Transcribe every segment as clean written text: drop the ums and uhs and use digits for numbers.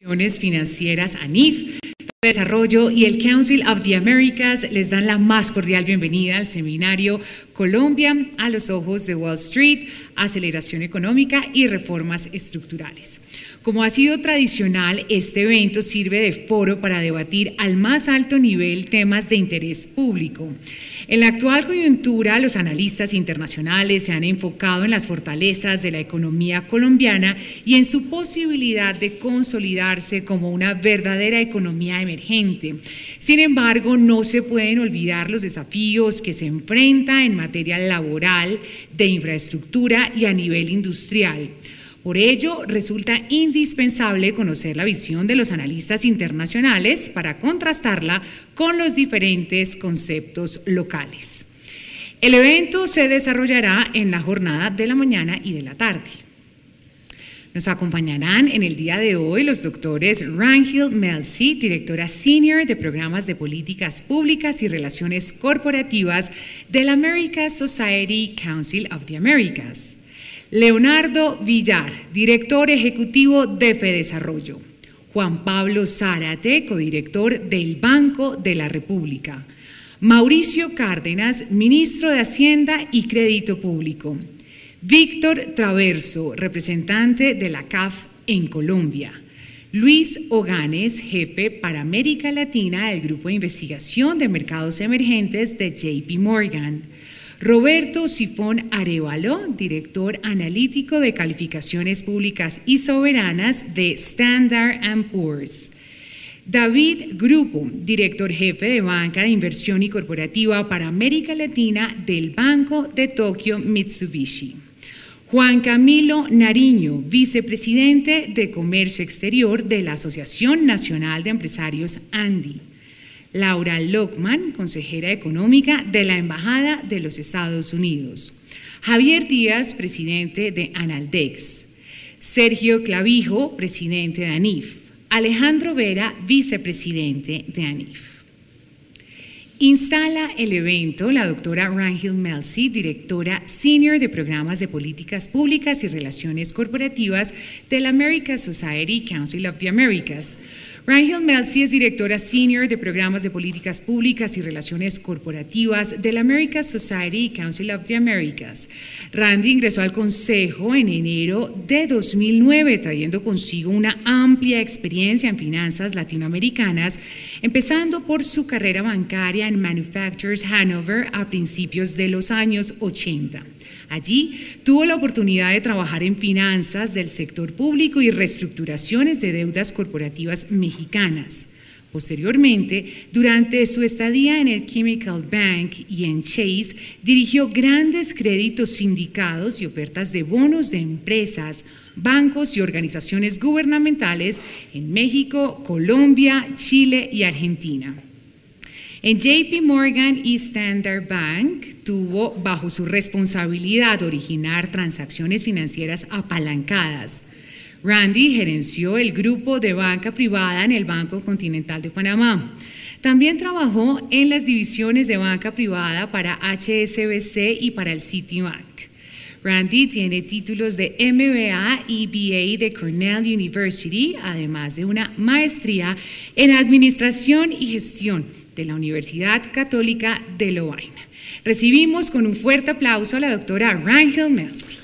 Financieras ANIF, Desarrollo y el Council of the Americas les dan la más cordial bienvenida al seminario Colombia a los ojos de Wall Street, aceleración económica y reformas estructurales. Como ha sido tradicional, este evento sirve de foro para debatir al más alto nivel temas de interés público. En la actual coyuntura, los analistas internacionales se han enfocado en las fortalezas de la economía colombiana y en su posibilidad de consolidarse como una verdadera economía emergente. Sin embargo, no se pueden olvidar los desafíos que se enfrenta en materia laboral, de infraestructura y a nivel industrial. Por ello, resulta indispensable conocer la visión de los analistas internacionales para contrastarla con los diferentes conceptos locales. El evento se desarrollará en la jornada de la mañana y de la tarde. Nos acompañarán en el día de hoy los doctores Rangel Melzi, directora senior de Programas de Políticas Públicas y Relaciones Corporativas del Americas Society Council of the Americas. Leonardo Villar, director ejecutivo de Fedesarrollo. Juan Pablo Zárate, codirector del Banco de la República. Mauricio Cárdenas, ministro de Hacienda y Crédito Público. Víctor Traverso, representante de la CAF en Colombia. Luis Oganes, jefe para América Latina del Grupo de Investigación de Mercados Emergentes de JP Morgan. Roberto Sifón Arévalo, director analítico de calificaciones públicas y soberanas de Standard & Poor's. David Grupo, director jefe de banca de inversión y corporativa para América Latina del Banco de Tokio Mitsubishi. Juan Camilo Nariño, vicepresidente de Comercio Exterior de la Asociación Nacional de Empresarios ANDI. Laura Lockman, consejera económica de la Embajada de los Estados Unidos. Javier Díaz, presidente de Analdex. Sergio Clavijo, presidente de ANIF. Alejandro Vera, vicepresidente de ANIF. Instala el evento la doctora Rangel Melzi, directora senior de Programas de Políticas Públicas y Relaciones Corporativas del Americas Society Council of the Americas. Rangel Melzi es directora senior de Programas de Políticas Públicas y Relaciones Corporativas del Americas Society Council of the Americas. Randy ingresó al Consejo en enero de 2009, trayendo consigo una amplia experiencia en finanzas latinoamericanas, empezando por su carrera bancaria en Manufacturers Hanover a principios de los años 80. Allí tuvo la oportunidad de trabajar en finanzas del sector público y reestructuraciones de deudas corporativas mexicanas. Posteriormente, durante su estadía en el Chemical Bank y en Chase, dirigió grandes créditos sindicados y ofertas de bonos de empresas, bancos y organizaciones gubernamentales en México, Colombia, Chile y Argentina. En JP Morgan y Standard Bank tuvo bajo su responsabilidad originar transacciones financieras apalancadas. Randy gerenció el grupo de banca privada en el Banco Continental de Panamá. También trabajó en las divisiones de banca privada para HSBC y para el Citibank. Randy tiene títulos de MBA y BA de Cornell University, además de una maestría en Administración y Gestión de la Universidad Católica de Lovaina. Recibimos con un fuerte aplauso a la doctora Rangel Melzi.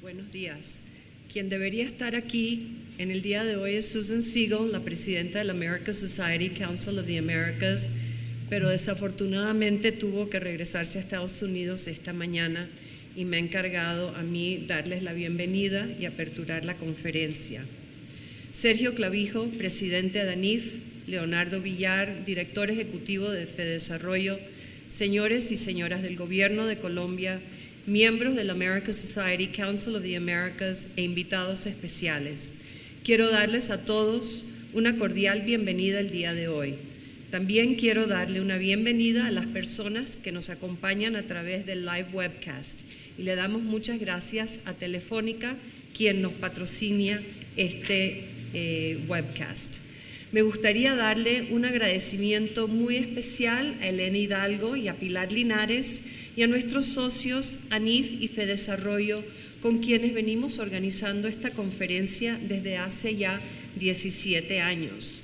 Buenos días. Quien debería estar aquí en el día de hoy es Susan Siegel, la presidenta del Americas Society Council of the Americas, pero desafortunadamente tuvo que regresarse a Estados Unidos esta mañana y me ha encargado a mí darles la bienvenida y aperturar la conferencia. Sergio Clavijo, presidente de ANIF, Leonardo Villar, director ejecutivo de Fedesarrollo, señores y señoras del Gobierno de Colombia, miembros del Americas Society Council of the Americas e invitados especiales. Quiero darles a todos una cordial bienvenida el día de hoy. También quiero darle una bienvenida a las personas que nos acompañan a través del live webcast y le damos muchas gracias a Telefónica, quien nos patrocina este webcast. Me gustaría darle un agradecimiento muy especial a Elena Hidalgo y a Pilar Linares, y a nuestros socios ANIF y FEDesarrollo, con quienes venimos organizando esta conferencia desde hace ya 17 años.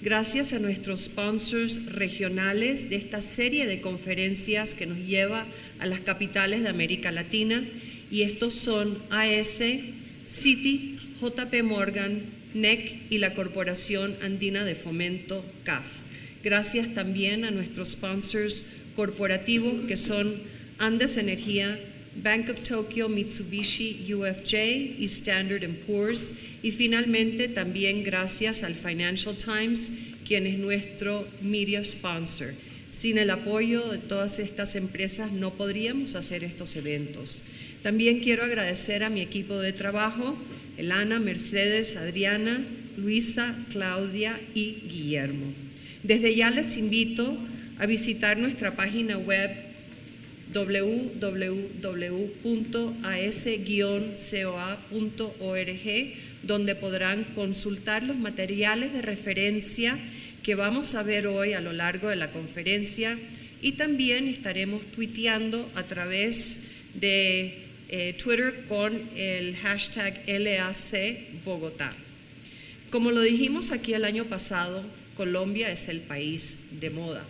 Gracias a nuestros sponsors regionales de esta serie de conferencias que nos lleva a las capitales de América Latina, y estos son AS, Citi, JP Morgan, NEC y la Corporación Andina de Fomento, CAF. Gracias también a nuestros sponsors corporativos que son Andes Energía, Bank of Tokyo, Mitsubishi, UFJ y Standard & Poor's, y finalmente también gracias al Financial Times, quien es nuestro media sponsor. Sin el apoyo de todas estas empresas no podríamos hacer estos eventos. También quiero agradecer a mi equipo de trabajo, Elana, Mercedes, Adriana, Luisa, Claudia y Guillermo. Desde ya les invito a visitar nuestra página web www.as-coa.org, donde podrán consultar los materiales de referencia que vamos a ver hoy a lo largo de la conferencia, y también estaremos tuiteando a través de Twitter con el hashtag LAC Bogotá. Como lo dijimos aquí el año pasado, Colombia es el país de moda.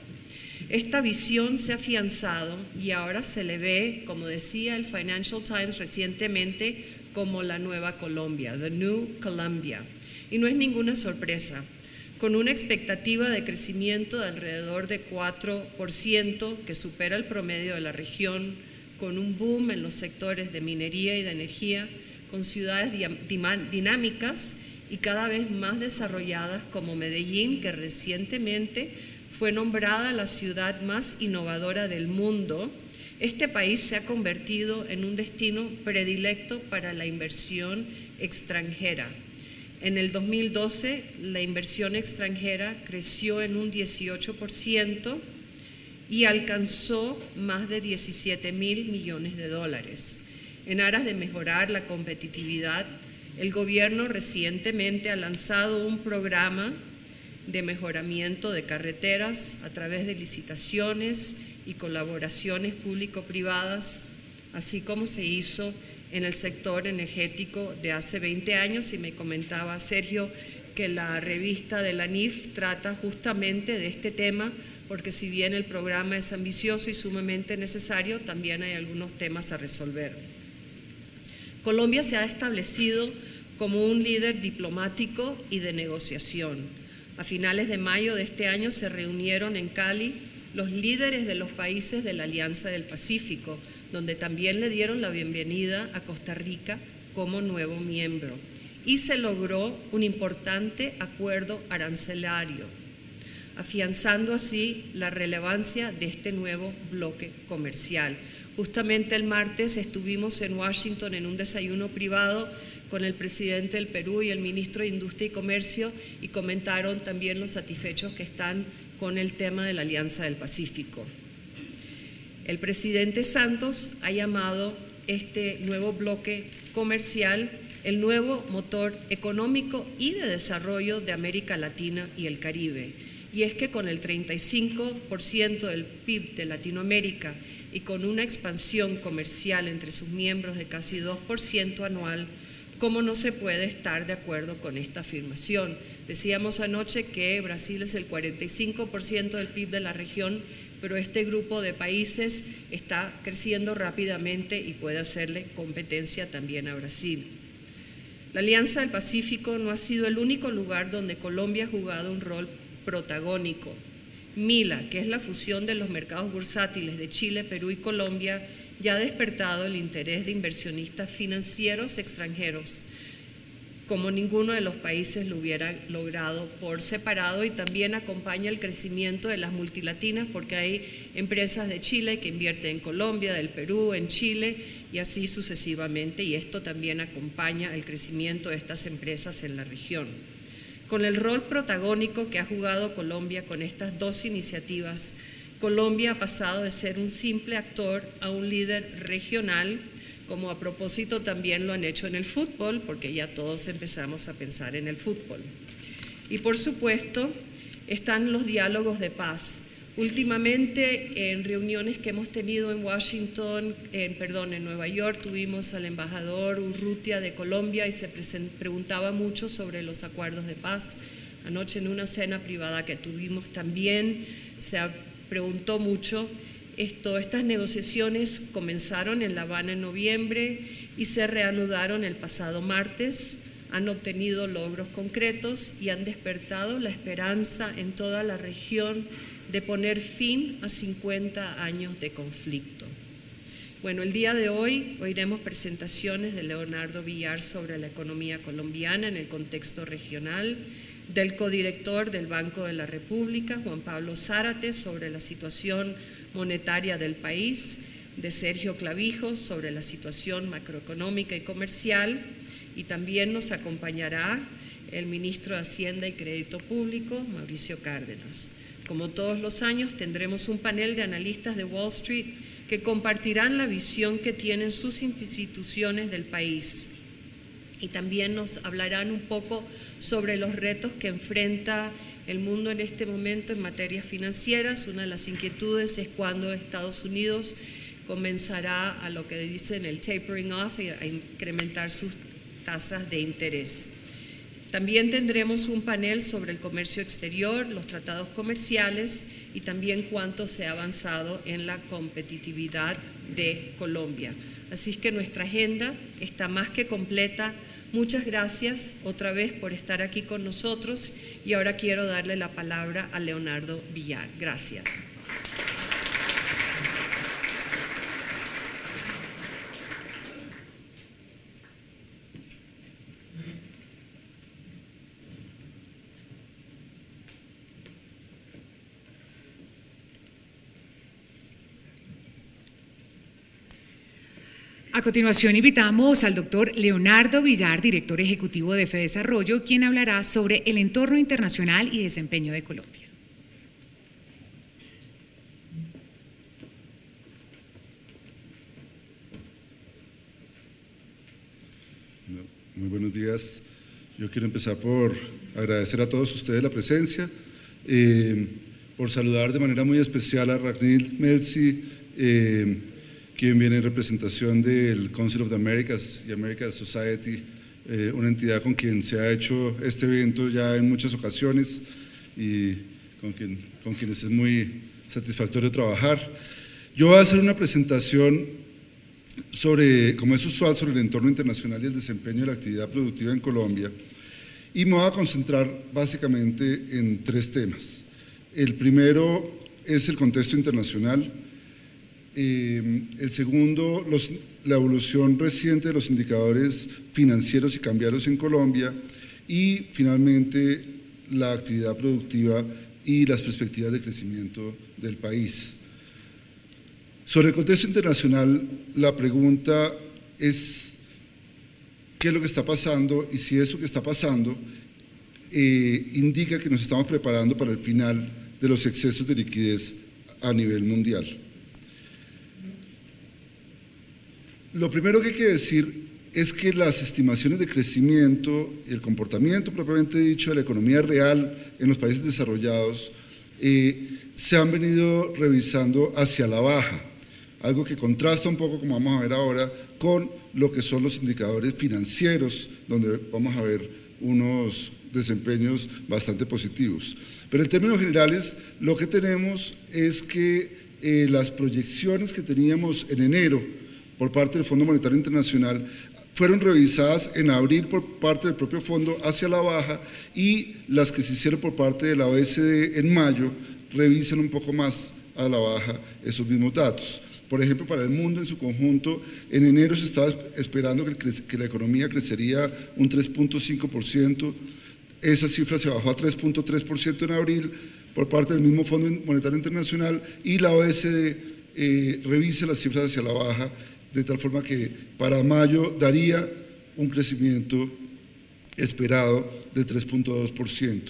Esta visión se ha afianzado y ahora se le ve, como decía el Financial Times recientemente, como la nueva Colombia, the new Colombia. Y no es ninguna sorpresa. Con una expectativa de crecimiento de alrededor de 4%, que supera el promedio de la región, con un boom en los sectores de minería y de energía, con ciudades dinámicas y cada vez más desarrolladas como Medellín, que recientemente fue nombrada la ciudad más innovadora del mundo. Este país se ha convertido en un destino predilecto para la inversión extranjera. En el 2012, la inversión extranjera creció en un 18% y alcanzó más de 17.000 millones de dólares. En aras de mejorar la competitividad, el gobierno recientemente ha lanzado un programa de mejoramiento de carreteras a través de licitaciones y colaboraciones público-privadas, así como se hizo en el sector energético de hace 20 años, y me comentaba Sergio que la revista de la ANIF trata justamente de este tema, porque si bien el programa es ambicioso y sumamente necesario, también hay algunos temas a resolver. Colombia se ha establecido como un líder diplomático y de negociación. A finales de mayo de este año se reunieron en Cali los líderes de los países de la Alianza del Pacífico, donde también le dieron la bienvenida a Costa Rica como nuevo miembro, y se logró un importante acuerdo arancelario, afianzando así la relevancia de este nuevo bloque comercial. Justamente el martes estuvimos en Washington en un desayuno privado con el presidente del Perú y el ministro de Industria y Comercio, y comentaron también los satisfechos que están con el tema de la Alianza del Pacífico. El presidente Santos ha llamado este nuevo bloque comercial el nuevo motor económico y de desarrollo de América Latina y el Caribe. Y es que con el 35% del PIB de Latinoamérica y con una expansión comercial entre sus miembros de casi 2% anual, ¿cómo no se puede estar de acuerdo con esta afirmación? Decíamos anoche que Brasil es el 45% del PIB de la región, pero este grupo de países está creciendo rápidamente y puede hacerle competencia también a Brasil. La Alianza del Pacífico no ha sido el único lugar donde Colombia ha jugado un rol protagónico. MILA, que es la fusión de los mercados bursátiles de Chile, Perú y Colombia, ya ha despertado el interés de inversionistas financieros extranjeros, como ninguno de los países lo hubiera logrado por separado, y también acompaña el crecimiento de las multilatinas, porque hay empresas de Chile que invierten en Colombia, del Perú, en Chile, y así sucesivamente, y esto también acompaña el crecimiento de estas empresas en la región. Con el rol protagónico que ha jugado Colombia con estas dos iniciativas, Colombia ha pasado de ser un simple actor a un líder regional, como a propósito también lo han hecho en el fútbol, porque ya todos empezamos a pensar en el fútbol. Y por supuesto están los diálogos de paz, Últimamente, en reuniones que hemos tenido en en Nueva York, tuvimos al embajador Urrutia de Colombia y se preguntaba mucho sobre los acuerdos de paz. Anoche en una cena privada que tuvimos también se preguntó mucho. Estas negociaciones comenzaron en La Habana en noviembre y se reanudaron el pasado martes. Han obtenido logros concretos y han despertado la esperanza en toda la región de poner fin a 50 años de conflicto. Bueno, el día de hoy oiremos presentaciones de Leonardo Villar sobre la economía colombiana en el contexto regional, del codirector del Banco de la República, Juan Pablo Zárate, sobre la situación monetaria del país, de Sergio Clavijos sobre la situación macroeconómica y comercial, y también nos acompañará el ministro de Hacienda y Crédito Público, Mauricio Cárdenas. Como todos los años, tendremos un panel de analistas de Wall Street que compartirán la visión que tienen sus instituciones del país y también nos hablarán un poco sobre los retos que enfrenta el mundo en este momento en materias financieras. Una de las inquietudes es cuándo Estados Unidos comenzará a lo que dicen el tapering off, a incrementar sus tasas de interés. También tendremos un panel sobre el comercio exterior, los tratados comerciales y también cuánto se ha avanzado en la competitividad de Colombia. Así es que nuestra agenda está más que completa. Muchas gracias otra vez por estar aquí con nosotros y ahora quiero darle la palabra a Leonardo Villar. Gracias. A continuación invitamos al doctor Leonardo Villar, director ejecutivo de FEDesarrollo, quien hablará sobre el entorno internacional y desempeño de Colombia. Muy buenos días. Yo quiero empezar por agradecer a todos ustedes la presencia, por saludar de manera muy especial a Ragnhild Melzi, quien viene en representación del Council of the Americas y Americas Society, una entidad con quien se ha hecho este evento ya en muchas ocasiones y con quienes es muy satisfactorio trabajar. Yo voy a hacer una presentación sobre, como es usual, sobre el entorno internacional y el desempeño de la actividad productiva en Colombia, y me voy a concentrar básicamente en tres temas. El primero es el contexto internacional. El segundo, la evolución reciente de los indicadores financieros y cambiarios en Colombia, y finalmente la actividad productiva y las perspectivas de crecimiento del país. Sobre el contexto internacional, la pregunta es qué es lo que está pasando y si eso que está pasando indica que nos estamos preparando para el final de los excesos de liquidez a nivel mundial. Lo primero que hay que decir es que las estimaciones de crecimiento y el comportamiento propiamente dicho de la economía real en los países desarrollados se han venido revisando hacia la baja, algo que contrasta un poco, como vamos a ver ahora, con lo que son los indicadores financieros, donde vamos a ver unos desempeños bastante positivos. Pero en términos generales, lo que tenemos es que las proyecciones que teníamos en enero por parte del Fondo Monetario Internacional fueron revisadas en abril por parte del propio fondo hacia la baja, y las que se hicieron por parte de la OSD en mayo revisan un poco más a la baja esos mismos datos. Por ejemplo, para el mundo en su conjunto, en enero se estaba esperando que la economía crecería un 3.5%, esa cifra se bajó a 3.3% en abril por parte del mismo Fondo Monetario Internacional, y la OSD revisa las cifras hacia la baja, de tal forma que para mayo daría un crecimiento esperado de 3.2%.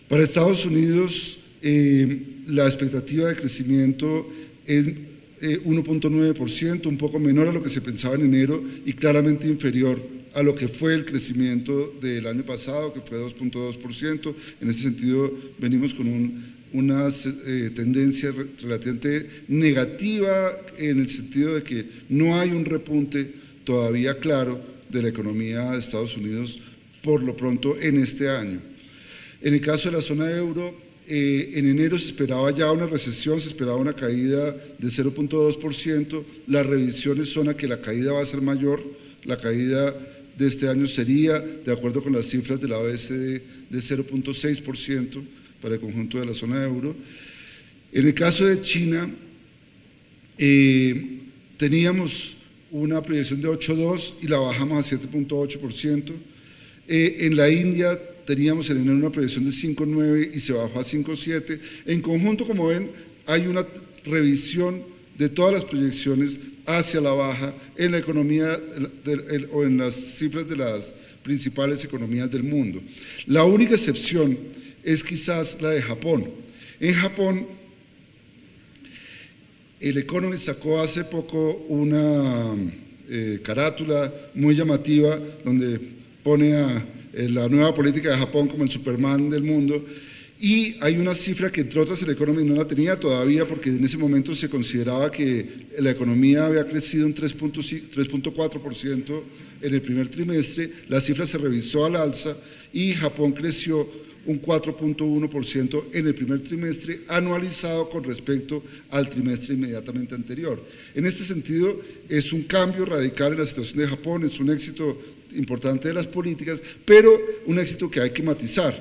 Para Estados Unidos, la expectativa de crecimiento es 1.9%, un poco menor a lo que se pensaba en enero y claramente inferior a lo que fue el crecimiento del año pasado, que fue 2.2%. En ese sentido, venimos con un una tendencia relativamente negativa en el sentido de que no hay un repunte todavía claro de la economía de Estados Unidos por lo pronto en este año. En el caso de la zona euro, en enero se esperaba ya una recesión, se esperaba una caída de 0.2%, las revisiones son a que la caída va a ser mayor, la caída de este año sería, de acuerdo con las cifras de la OECD, de 0.6% para el conjunto de la zona euro. En el caso de China, teníamos una proyección de 8.2 y la bajamos a 7.8%. En la India teníamos en enero una proyección de 5.9 y se bajó a 5.7. En conjunto, como ven, hay una revisión de todas las proyecciones hacia la baja en la economía o en las cifras de las principales economías del mundo. La única excepción es quizás la de Japón. En Japón, el Economist sacó hace poco una carátula muy llamativa donde pone a la nueva política de Japón como el Superman del mundo, y hay una cifra que entre otras el Economist no la tenía todavía porque en ese momento se consideraba que la economía había crecido un 3.4% en el primer trimestre, la cifra se revisó al alza y Japón creció un 4.1% en el primer trimestre anualizado con respecto al trimestre inmediatamente anterior. En este sentido, es un cambio radical en la situación de Japón, es un éxito importante de las políticas, pero un éxito que hay que matizar,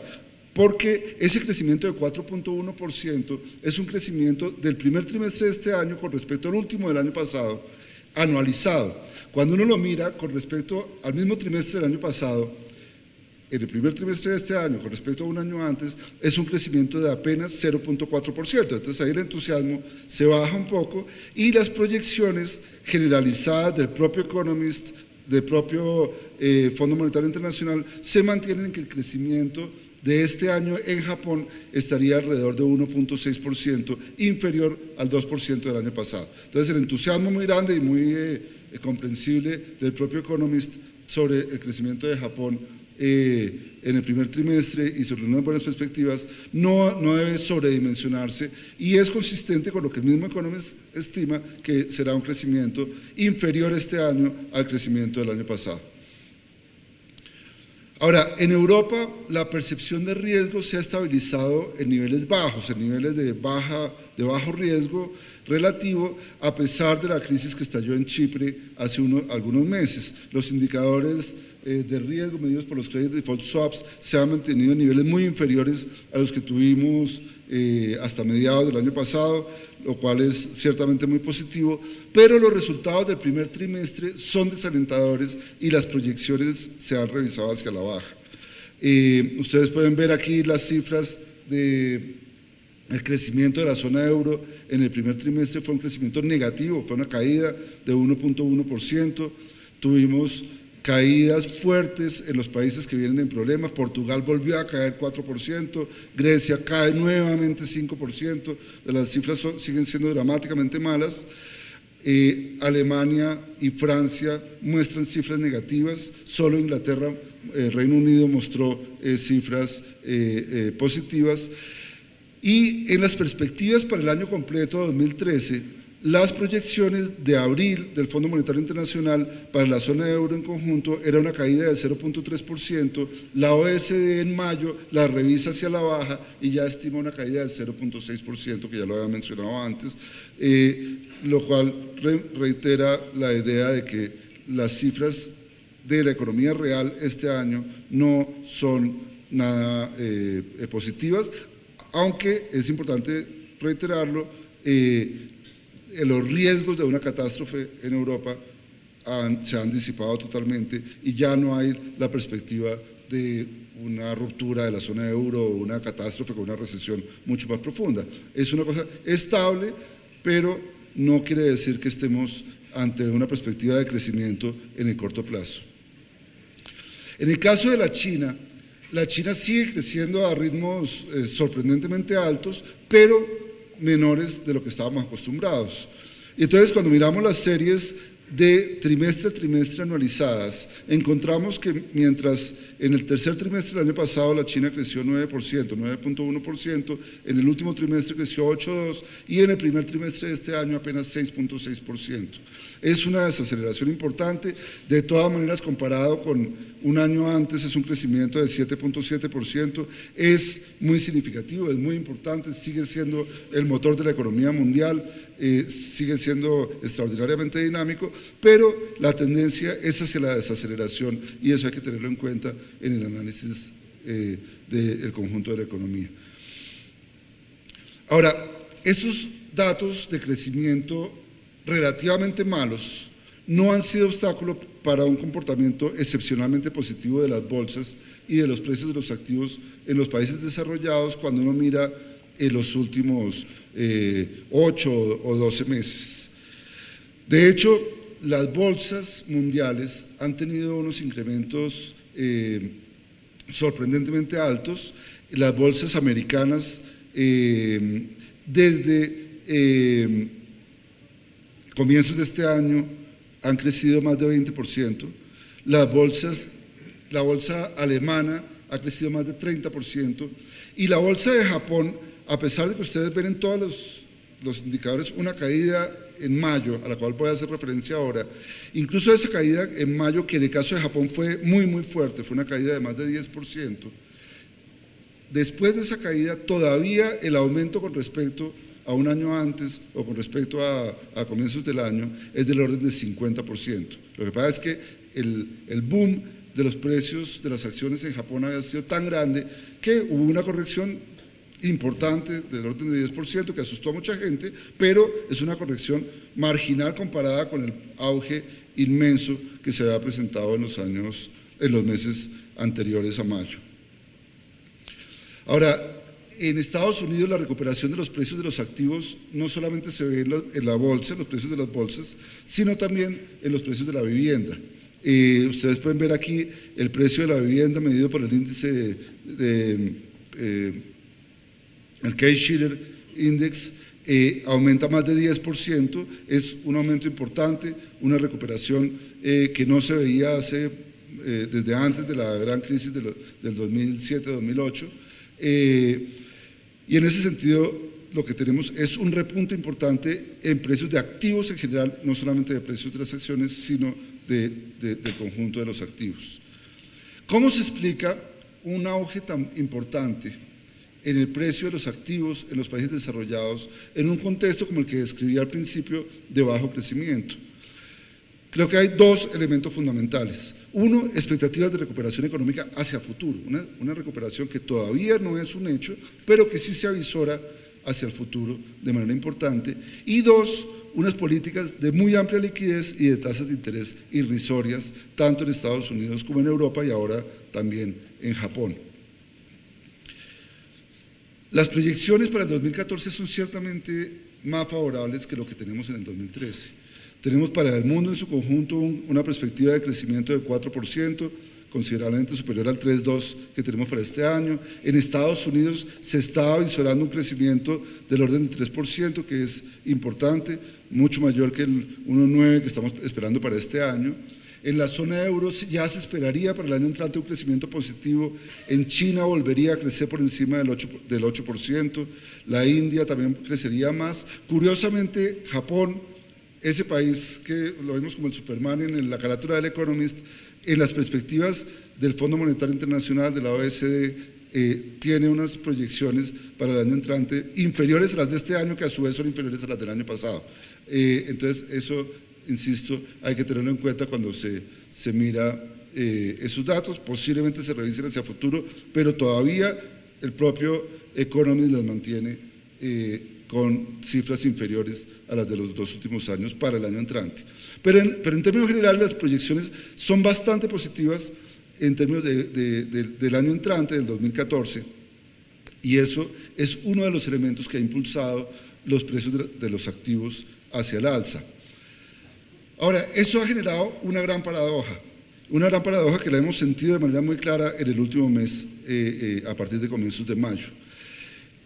porque ese crecimiento de 4.1% es un crecimiento del primer trimestre de este año con respecto al último del año pasado, anualizado. Cuando uno lo mira con respecto al mismo trimestre del año pasado, en el primer trimestre de este año con respecto a un año antes, es un crecimiento de apenas 0.4%. Entonces ahí el entusiasmo se baja un poco y las proyecciones generalizadas del propio Economist, del propio Fondo Monetario Internacional, se mantienen en que el crecimiento de este año en Japón estaría alrededor de 1.6%, inferior al 2% del año pasado. Entonces el entusiasmo muy grande y muy comprensible del propio Economist sobre el crecimiento de Japón en el primer trimestre y sobre unas buenas perspectivas no debe sobredimensionarse y es consistente con lo que el mismo Economist estima que será un crecimiento inferior este año al crecimiento del año pasado. Ahora, en Europa la percepción de riesgo se ha estabilizado en niveles bajos, en niveles de bajo riesgo relativo, a pesar de la crisis que estalló en Chipre hace algunos meses. Los indicadores de riesgo medidos por los credit default swaps se han mantenido en niveles muy inferiores a los que tuvimos hasta mediados del año pasado, lo cual es ciertamente muy positivo, pero los resultados del primer trimestre son desalentadores y las proyecciones se han revisado hacia la baja. Ustedes pueden ver aquí las cifras del crecimiento de la zona euro en el primer trimestre. Fue un crecimiento negativo, fue una caída de 1.1%, tuvimos caídas fuertes en los países que vienen en problemas. Portugal volvió a caer 4%, Grecia cae nuevamente 5%, las cifras siguen siendo dramáticamente malas. Alemania y Francia muestran cifras negativas, solo Inglaterra, Reino Unido mostró cifras positivas. Y en las perspectivas para el año completo 2013, las proyecciones de abril del Fondo Monetario Internacional para la zona euro en conjunto era una caída de 0.3%, la OECD en mayo la revisa hacia la baja y ya estima una caída del 0.6%, que ya lo había mencionado antes, lo cual reitera la idea de que las cifras de la economía real este año no son nada positivas, aunque es importante reiterarlo, los riesgos de una catástrofe en Europa se han disipado totalmente y ya no hay la perspectiva de una ruptura de la zona euro o una catástrofe con una recesión mucho más profunda. Es una cosa estable, pero no quiere decir que estemos ante una perspectiva de crecimiento en el corto plazo. En el caso de la China sigue creciendo a ritmos sorprendentemente altos, pero menores de lo que estábamos acostumbrados. Y entonces cuando miramos las series de trimestre a trimestre anualizadas, encontramos que mientras en el tercer trimestre del año pasado la China creció 9%, 9.1%, en el último trimestre creció 8.2% y en el primer trimestre de este año apenas 6.6%. Es una desaceleración importante, de todas maneras comparado con un año antes es un crecimiento de 7.7%, es muy significativo, es muy importante, sigue siendo el motor de la economía mundial, sigue siendo extraordinariamente dinámico, pero la tendencia es hacia la desaceleración y eso hay que tenerlo en cuenta en el análisis del conjunto de la economía. Ahora, estos datos de crecimiento relativamente malos no han sido obstáculo para un comportamiento excepcionalmente positivo de las bolsas y de los precios de los activos en los países desarrollados cuando uno mira en los últimos 8 o 12 meses. De hecho, las bolsas mundiales han tenido unos incrementos sorprendentemente altos. Las bolsas americanas desde comienzos de este año han crecido más de 20%, la bolsa alemana ha crecido más de 30% y la bolsa de Japón, a pesar de que ustedes ven en todos los indicadores una caída en mayo, a la cual voy a hacer referencia ahora, incluso esa caída en mayo, que en el caso de Japón fue muy fuerte, fue una caída de más de 10%, después de esa caída todavía el aumento con respecto a un año antes o con respecto a comienzos del año es del orden de 50%. Lo que pasa es que el boom de los precios de las acciones en Japón había sido tan grande que hubo una corrección importante del orden de 10% que asustó a mucha gente, pero es una corrección marginal comparada con el auge inmenso que se había presentado en los meses anteriores a mayo. Ahora, en Estados Unidos la recuperación de los precios de los activos no solamente se ve en la bolsa, en los precios de las bolsas, sino también en los precios de la vivienda. Ustedes pueden ver aquí el precio de la vivienda medido por el índice el Case-Shiller Index, aumenta más de 10%, es un aumento importante, una recuperación que no se veía desde antes de la gran crisis del 2007-2008. Y en ese sentido lo que tenemos es un repunte importante en precios de activos en general, no solamente de precios de las acciones, sino del conjunto de los activos. ¿Cómo se explica un auge tan importante en el precio de los activos en los países desarrollados en un contexto como el que describí al principio de bajo crecimiento? Creo que hay dos elementos fundamentales. Uno, expectativas de recuperación económica hacia futuro, una recuperación que todavía no es un hecho, pero que sí se avisora hacia el futuro de manera importante. Y dos, unas políticas de muy amplia liquidez y de tasas de interés irrisorias, tanto en Estados Unidos como en Europa y ahora también en Japón. Las proyecciones para el 2014 son ciertamente más favorables que lo que tenemos en el 2013. Tenemos para el mundo en su conjunto una perspectiva de crecimiento de 4%, considerablemente superior al 3.2% que tenemos para este año. En Estados Unidos se está avisorando un crecimiento del orden de 3%, que es importante, mucho mayor que el 1.9% que estamos esperando para este año. En la zona euro ya se esperaría para el año entrante un crecimiento positivo. En China volvería a crecer por encima del 8%. La India también crecería más. Curiosamente, Japón, ese país que lo vimos como el Superman en la carátula del Economist, en las perspectivas del Fondo Monetario Internacional, de la OECD, tiene unas proyecciones para el año entrante inferiores a las de este año, que a su vez son inferiores a las del año pasado. Entonces, eso, insisto, hay que tenerlo en cuenta cuando se mira esos datos. Posiblemente se revisen hacia futuro, pero todavía el propio Economist las mantiene con cifras inferiores a las de los 2 últimos años para el año entrante. Pero en términos generales las proyecciones son bastante positivas en términos del año entrante, del 2014, y eso es uno de los elementos que ha impulsado los precios de los activos hacia el alza. Ahora, eso ha generado una gran paradoja que la hemos sentido de manera muy clara en el último mes, a partir de comienzos de mayo.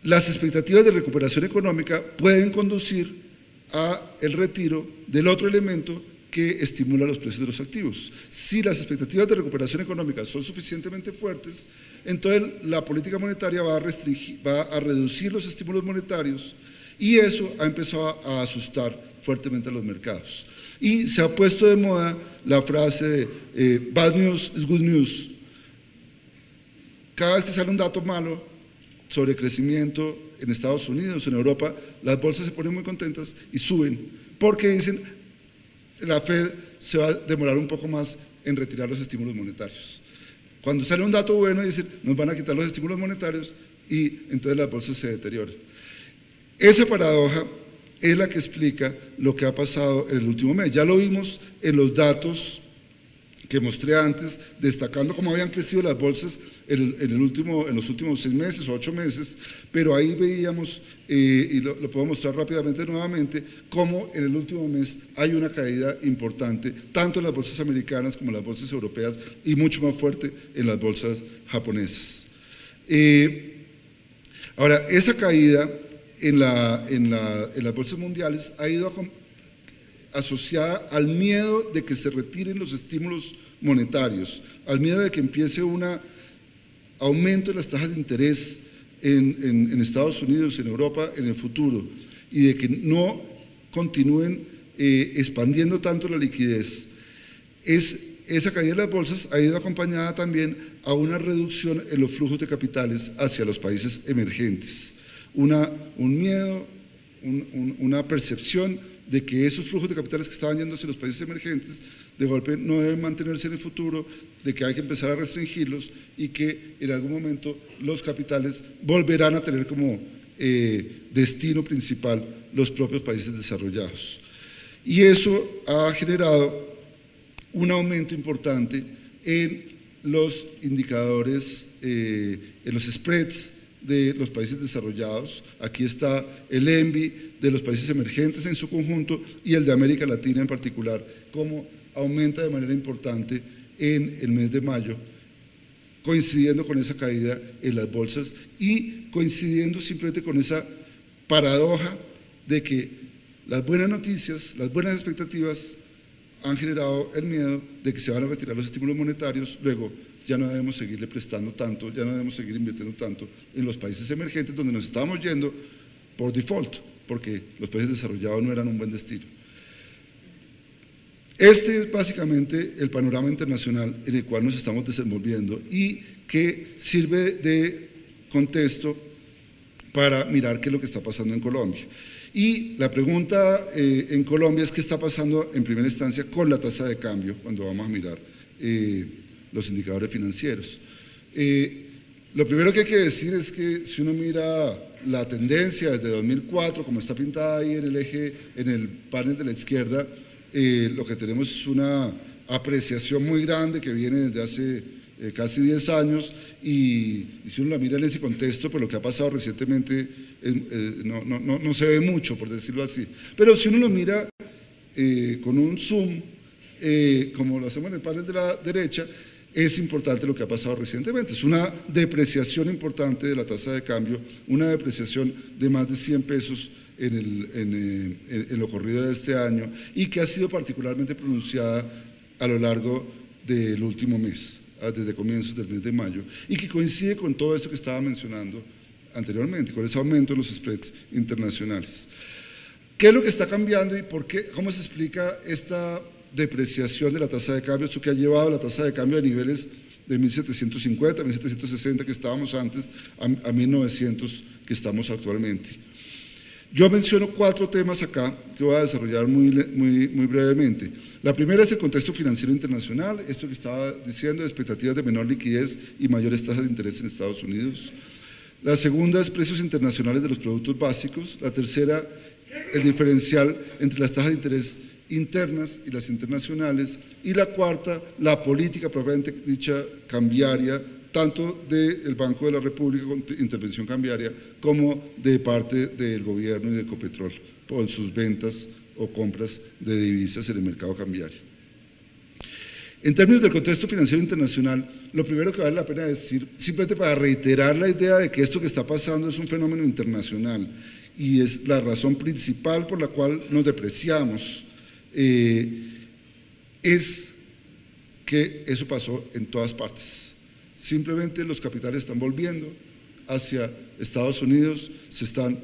Las expectativas de recuperación económica pueden conducir a el retiro del otro elemento que estimula los precios de los activos. Si las expectativas de recuperación económica son suficientemente fuertes, entonces la política monetaria va a reducir los estímulos monetarios, y eso ha empezado a asustar fuertemente a los mercados. Y se ha puesto de moda la frase de bad news is good news. Cada vez que sale un dato malo sobre crecimiento en Estados Unidos, en Europa, las bolsas se ponen muy contentas y suben, porque dicen la Fed se va a demorar un poco más en retirar los estímulos monetarios. Cuando sale un dato bueno, dicen nos van a quitar los estímulos monetarios y entonces las bolsas se deterioran. Esa paradoja es la que explica lo que ha pasado en el último mes. Ya lo vimos en los datos que mostré antes, destacando cómo habían crecido las bolsas en los últimos 6 meses o 8 meses, pero ahí veíamos, y lo puedo mostrar rápidamente nuevamente, cómo en el último mes hay una caída importante, tanto en las bolsas americanas como en las bolsas europeas, y mucho más fuerte en las bolsas japonesas. Ahora, esa caída en las bolsas mundiales ha ido asociada al miedo de que se retiren los estímulos monetarios, al miedo de que empiece un aumento de las tasas de interés en Estados Unidos, en Europa, en el futuro, y de que no continúen expandiendo tanto la liquidez. Esa caída de las bolsas ha ido acompañada también a una reducción en los flujos de capitales hacia los países emergentes. Un miedo, una percepción de que esos flujos de capitales que estaban yendo hacia los países emergentes de golpe no deben mantenerse en el futuro, de que hay que empezar a restringirlos y que en algún momento los capitales volverán a tener como destino principal los propios países desarrollados. Y eso ha generado un aumento importante en los indicadores, en los spreads de los países desarrollados. Aquí está el ENVI de los países emergentes en su conjunto y el de América Latina en particular, como aumenta de manera importante en el mes de mayo, coincidiendo con esa caída en las bolsas y coincidiendo simplemente con esa paradoja de que las buenas noticias, las buenas expectativas han generado el miedo de que se van a retirar los estímulos monetarios, luego ya no debemos seguirle prestando tanto, ya no debemos seguir invirtiendo tanto en los países emergentes donde nos estábamos yendo por default, porque los países desarrollados no eran un buen destino. Este es básicamente el panorama internacional en el cual nos estamos desenvolviendo y que sirve de contexto para mirar qué es lo que está pasando en Colombia. Y la pregunta en Colombia es qué está pasando en primera instancia con la tasa de cambio cuando vamos a mirar los indicadores financieros. Lo primero que hay que decir es que si uno mira la tendencia desde 2004, como está pintada ahí en el eje, en el panel de la izquierda, lo que tenemos es una apreciación muy grande que viene desde hace casi 10 años y si uno la mira en ese contexto, pues lo que ha pasado recientemente no se ve mucho, por decirlo así. Pero si uno lo mira con un zoom, como lo hacemos en el panel de la derecha, es importante lo que ha pasado recientemente. Es una depreciación importante de la tasa de cambio, una depreciación de más de 100 pesos en lo corrido de este año y que ha sido particularmente pronunciada a lo largo del último mes, desde comienzos del mes de mayo, y que coincide con todo esto que estaba mencionando anteriormente, con ese aumento en los spreads internacionales. ¿Qué es lo que está cambiando y por qué, cómo se explica esta depreciación de la tasa de cambio, esto que ha llevado la tasa de cambio a niveles de 1750, 1760 que estábamos antes, a 1900 que estamos actualmente? Yo menciono 4 temas acá que voy a desarrollar muy brevemente. La primera es el contexto financiero internacional, esto que estaba diciendo, de expectativas de menor liquidez y mayores tasas de interés en Estados Unidos. La segunda es precios internacionales de los productos básicos. La tercera, el diferencial entre las tasas de interés internas y las internacionales. Y la cuarta, la política propiamente dicha cambiaria, tanto del Banco de la República con intervención cambiaria como de parte del gobierno y de Ecopetrol por sus ventas o compras de divisas en el mercado cambiario. En términos del contexto financiero internacional, lo primero que vale la pena decir, simplemente para reiterar la idea de que esto que está pasando es un fenómeno internacional y es la razón principal por la cual nos depreciamos. es que eso pasó en todas partes. Simplemente los capitales están volviendo hacia Estados Unidos, se están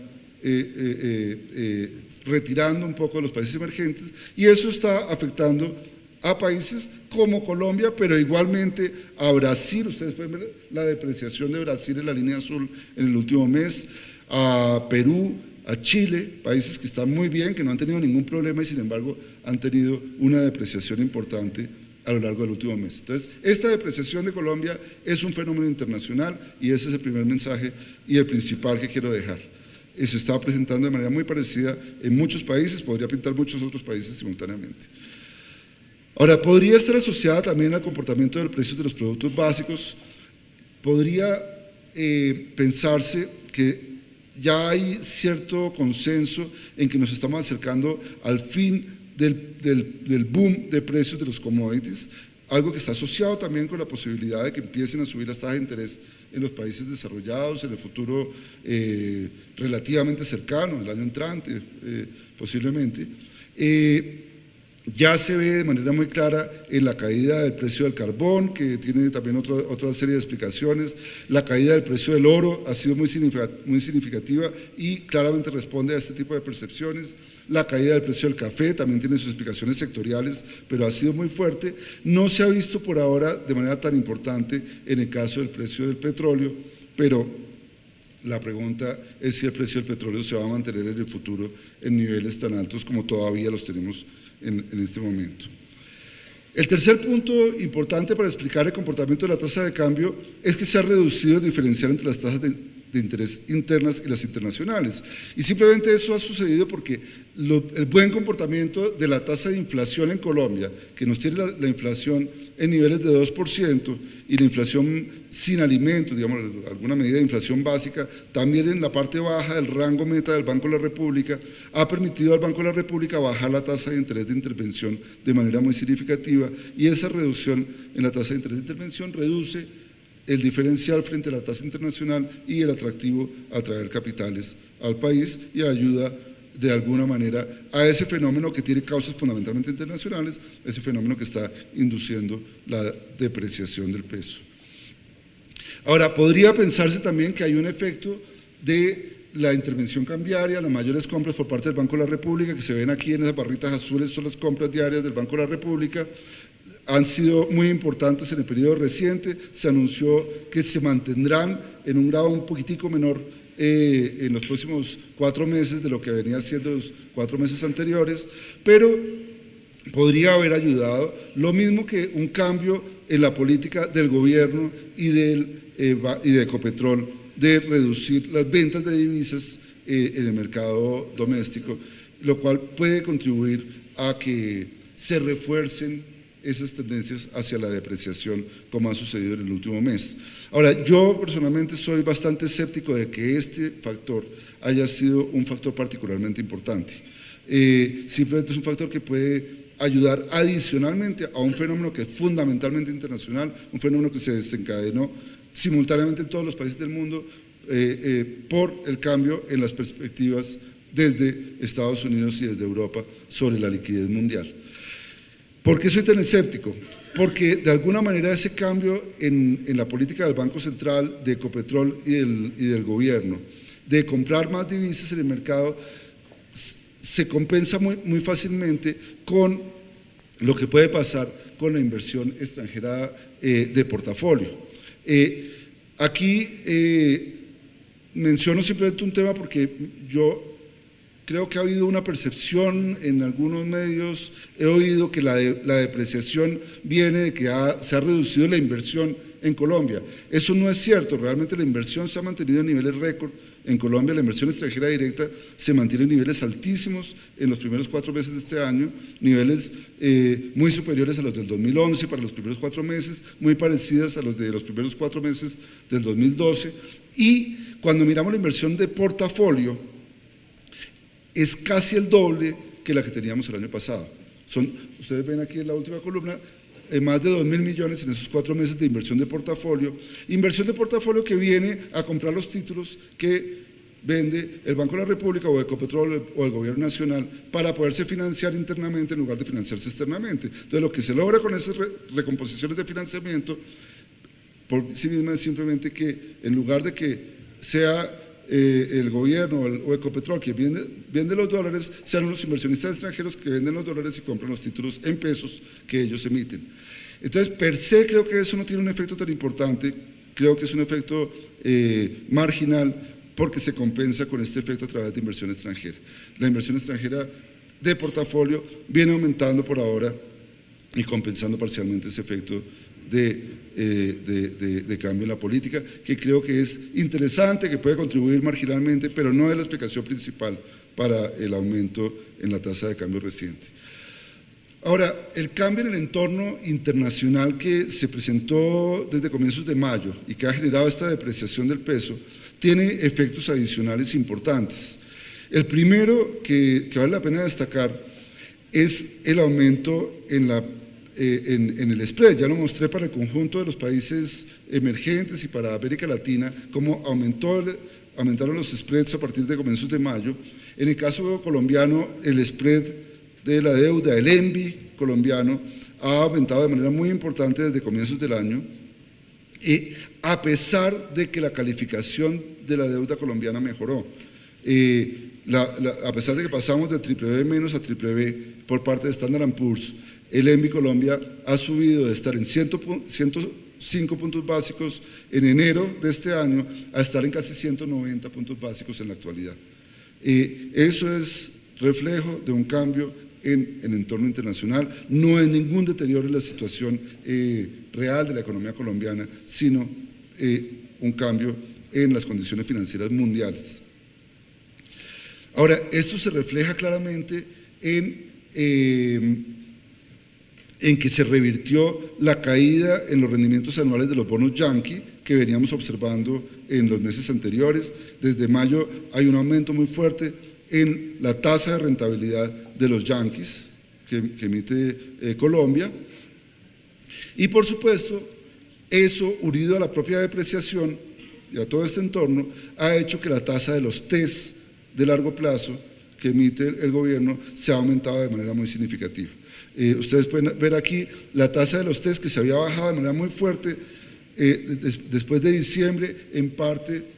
retirando un poco de los países emergentes, y eso está afectando a países como Colombia, pero igualmente a Brasil. Ustedes pueden ver la depreciación de Brasil en la línea azul en el último mes, a Perú, a Chile, países que están muy bien, que no han tenido ningún problema y sin embargo han tenido una depreciación importante a lo largo del último mes. Entonces, esta depreciación de Colombia es un fenómeno internacional y ese es el primer mensaje y el principal que quiero dejar. Se está presentando de manera muy parecida en muchos países, podría pintar muchos otros países simultáneamente. Ahora, podría estar asociada también al comportamiento del precio de los productos básicos. Podría pensarse que ya hay cierto consenso en que nos estamos acercando al fin del boom de precios de los commodities, algo que está asociado también con la posibilidad de que empiecen a subir las tasas de interés en los países desarrollados en el futuro relativamente cercano, el año entrante posiblemente. Ya se ve de manera muy clara en la caída del precio del carbón, que tiene también otra serie de explicaciones. La caída del precio del oro ha sido muy significativa y claramente responde a este tipo de percepciones. La caída del precio del café también tiene sus explicaciones sectoriales, pero ha sido muy fuerte. No se ha visto por ahora de manera tan importante en el caso del precio del petróleo, pero la pregunta es si el precio del petróleo se va a mantener en el futuro en niveles tan altos como todavía los tenemos en este momento. El tercer punto importante para explicar el comportamiento de la tasa de cambio es que se ha reducido el diferencial entre las tasas de interés internas y las internacionales. Y simplemente eso ha sucedido porque el buen comportamiento de la tasa de inflación en Colombia, que nos tiene la inflación en niveles de 2% y la inflación sin alimentos, digamos, alguna medida de inflación básica, también en la parte baja del rango meta del Banco de la República, ha permitido al Banco de la República bajar la tasa de interés de intervención de manera muy significativa, y esa reducción en la tasa de interés de intervención reduce el diferencial frente a la tasa internacional y el atractivo a traer capitales al país, y ayuda de alguna manera a ese fenómeno que tiene causas fundamentalmente internacionales, ese fenómeno que está induciendo la depreciación del peso. Ahora, podría pensarse también que hay un efecto de la intervención cambiaria, las mayores compras por parte del Banco de la República, que se ven aquí en esas barritas azules, son las compras diarias del Banco de la República. Han sido muy importantes en el periodo reciente, se anunció que se mantendrán en un grado un poquitico menor en los próximos 4 meses de lo que venía siendo los 4 meses anteriores, pero podría haber ayudado, lo mismo que un cambio en la política del gobierno y de Ecopetrol de reducir las ventas de divisas en el mercado doméstico, lo cual puede contribuir a que se refuercen esas tendencias hacia la depreciación, como ha sucedido en el último mes. Ahora, yo personalmente soy bastante escéptico de que este factor haya sido un factor particularmente importante. Simplemente es un factor que puede ayudar adicionalmente a un fenómeno que es fundamentalmente internacional, un fenómeno que se desencadenó simultáneamente en todos los países del mundo por el cambio en las perspectivas desde Estados Unidos y desde Europa sobre la liquidez mundial. ¿Por qué soy tan escéptico? Porque de alguna manera ese cambio en la política del Banco Central, de Ecopetrol y del gobierno, de comprar más divisas en el mercado, se compensa muy fácilmente con lo que puede pasar con la inversión extranjera de portafolio. Aquí menciono simplemente un tema porque yo creo que ha habido una percepción en algunos medios, he oído que la depreciación viene de que se ha reducido la inversión en Colombia. Eso no es cierto, realmente la inversión se ha mantenido en niveles récord en Colombia, la inversión extranjera directa se mantiene en niveles altísimos en los primeros 4 meses de este año, niveles muy superiores a los del 2011 para los primeros 4 meses, muy parecidas a los de los primeros 4 meses del 2012, y cuando miramos la inversión de portafolio, es casi el doble que la que teníamos el año pasado. Ustedes ven aquí en la última columna, más de 2.000 millones en esos 4 meses de inversión de portafolio que viene a comprar los títulos que vende el Banco de la República o Ecopetrol o el gobierno nacional para poderse financiar internamente en lugar de financiarse externamente. Entonces lo que se logra con esas recomposiciones de financiamiento por sí misma es simplemente que en lugar de que sea el gobierno o Ecopetrol que vende los dólares, sean los inversionistas extranjeros que venden los dólares y compran los títulos en pesos que ellos emiten. Entonces, per se creo que eso no tiene un efecto tan importante, creo que es un efecto marginal porque se compensa con este efecto a través de inversión extranjera. La inversión extranjera de portafolio viene aumentando por ahora y compensando parcialmente ese efecto de cambio en la política, que creo que es interesante, que puede contribuir marginalmente, pero no es la explicación principal para el aumento en la tasa de cambio reciente. Ahora, el cambio en el entorno internacional que se presentó desde comienzos de mayo y que ha generado esta depreciación del peso, tiene efectos adicionales importantes. El primero que vale la pena destacar es el aumento en el spread. Ya lo mostré para el conjunto de los países emergentes y para América Latina, cómo aumentaron los spreads a partir de comienzos de mayo. En el caso colombiano, el spread de la deuda, el ENBI colombiano, ha aumentado de manera muy importante desde comienzos del año, y a pesar de que la calificación de la deuda colombiana mejoró. A pesar de que pasamos de BBB- a BBB por parte de Standard & Poor's, el ENBI Colombia ha subido de estar en 105 puntos básicos en enero de este año a estar en casi 190 puntos básicos en la actualidad. Eso es reflejo de un cambio en el entorno internacional, no es ningún deterioro en la situación real de la economía colombiana, sino un cambio en las condiciones financieras mundiales. Ahora, esto se refleja claramente en que se revirtió la caída en los rendimientos anuales de los bonos Yankee que veníamos observando en los meses anteriores. Desde mayo hay un aumento muy fuerte en la tasa de rentabilidad de los Yankees que emite Colombia, y por supuesto eso, unido a la propia depreciación y a todo este entorno, ha hecho que la tasa de los TES de largo plazo que emite el gobierno se ha aumentado de manera muy significativa. Ustedes pueden ver aquí la tasa de los TES que se había bajado de manera muy fuerte después de diciembre, en parte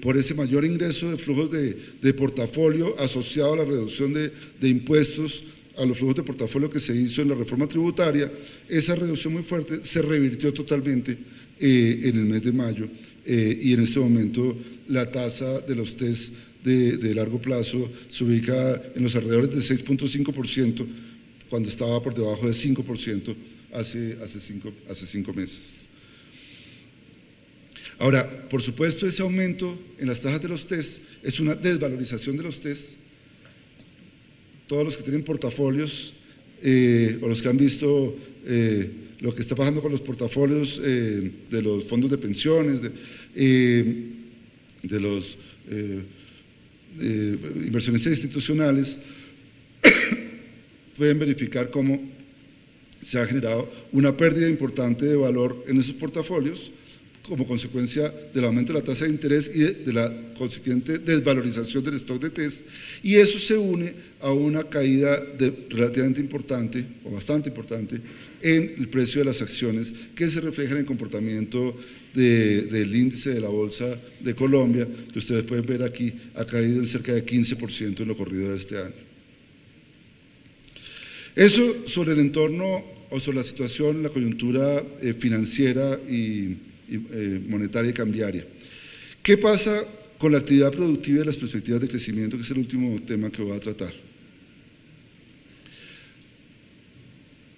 por ese mayor ingreso de flujos de portafolio asociado a la reducción de impuestos a los flujos de portafolio que se hizo en la reforma tributaria. Esa reducción muy fuerte se revirtió totalmente en el mes de mayo, y en este momento la tasa de los TES de largo plazo se ubica en los alrededores de 6.5%, cuando estaba por debajo de 5% hace 5 meses. Ahora, por supuesto, ese aumento en las tasas de los TES es una desvalorización de los TES. Todos los que tienen portafolios o los que han visto lo que está pasando con los portafolios de los fondos de pensiones, de los inversionistas institucionales, pueden verificar cómo se ha generado una pérdida importante de valor en esos portafolios como consecuencia del aumento de la tasa de interés y de la consiguiente desvalorización del stock de TES, y eso se une a una caída relativamente importante o bastante importante en el precio de las acciones, que se refleja en el comportamiento del índice de la Bolsa de Colombia, que ustedes pueden ver aquí, ha caído en cerca de 15% en lo corrido de este año. Eso sobre el entorno o sobre la situación, la coyuntura financiera y monetaria y cambiaria. ¿Qué pasa con la actividad productiva y las perspectivas de crecimiento, que es el último tema que voy a tratar?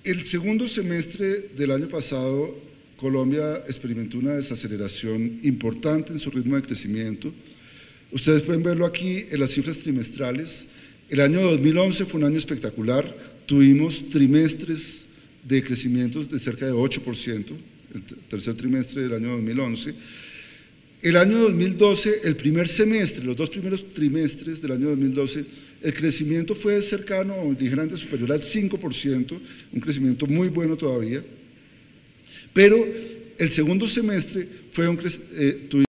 El segundo semestre del año pasado, Colombia experimentó una desaceleración importante en su ritmo de crecimiento. Ustedes pueden verlo aquí en las cifras trimestrales. El año 2011 fue un año espectacular, tuvimos trimestres de crecimientos de cerca de 8%, el tercer trimestre del año 2011. El año 2012, el primer semestre, los 2 primeros trimestres del año 2012, el crecimiento fue cercano o ligeramente superior al 5%, un crecimiento muy bueno todavía, pero el segundo semestre fue tuvimos